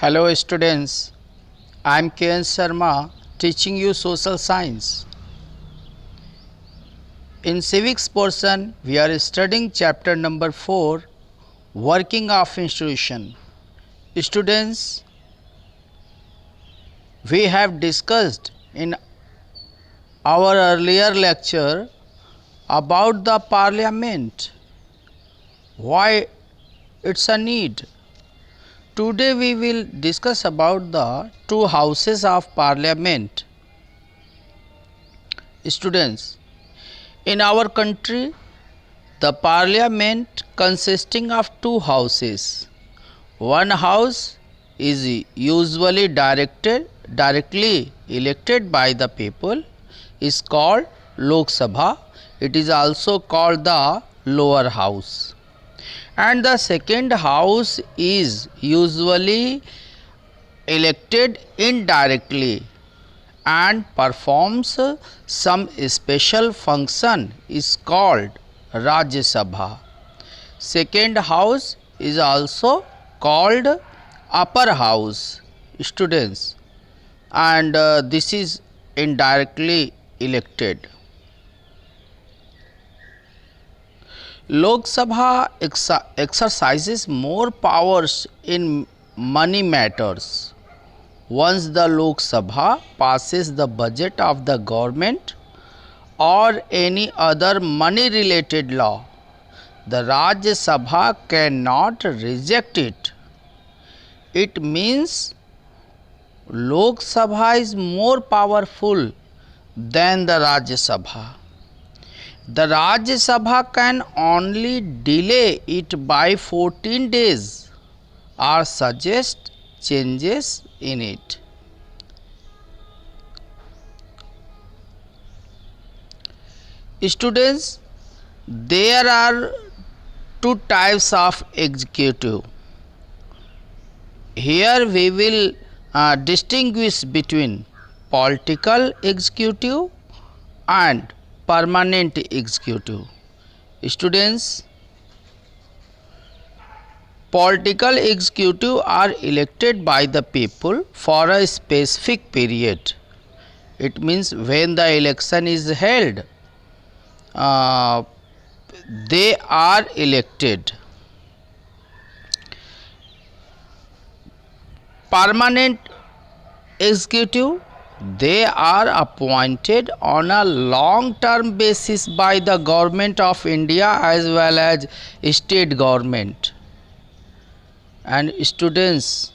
Hello students, I am K.N. Sharma teaching you social science. In civics portion, we are studying chapter number 4, working of institution. Students, we have discussed in our earlier lecture about the parliament, why it's a need. Today we will discuss about the two houses of parliament. Students, in our country, the parliament consisting of two houses. One house is usually directly elected by the people is called Lok Sabha. It is also called the lower house. And the second house is usually elected indirectly and performs some special function is called Rajya Sabha. Second house is also called upper house, students, and this is indirectly elected. Lok Sabha exercises more powers in money matters. Once the Lok Sabha passes the budget of the government or any other money related law, the Rajya Sabha cannot reject it. It means Lok Sabha is more powerful than the Rajya Sabha. The Rajya Sabha can only delay it by 14 days or suggest changes in it. Students, there are two types of executive. Here we will distinguish between political executive and permanent executive. Students, political executive are elected by the people for a specific period. It means when the election is held, they are elected. Permanent executive, they are appointed on a long term basis by the government of India as well as state government. And students,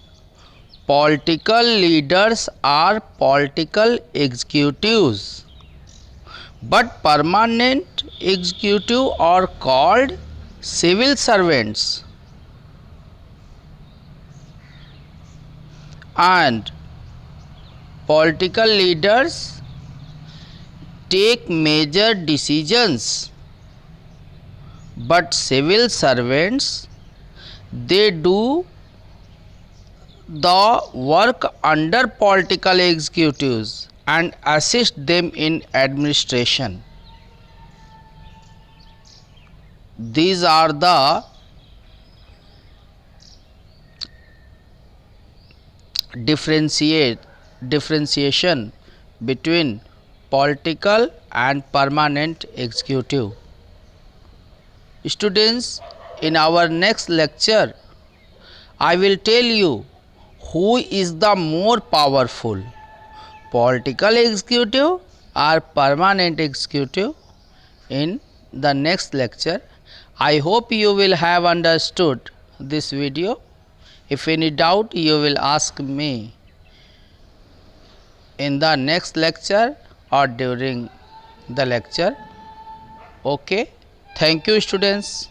political leaders are political executives, but permanent executive are called civil servants. And political leaders take major decisions, but civil servants, they do the work under political executives and assist them in administration. These are the differentiation between political and permanent executive. Students, in our next lecture, I will tell you who is the more powerful, political executive or permanent executive in the next lecture. I hope you will have understood this video. If any doubt, you will ask me in the next lecture or during the lecture. Okay. Thank you, students.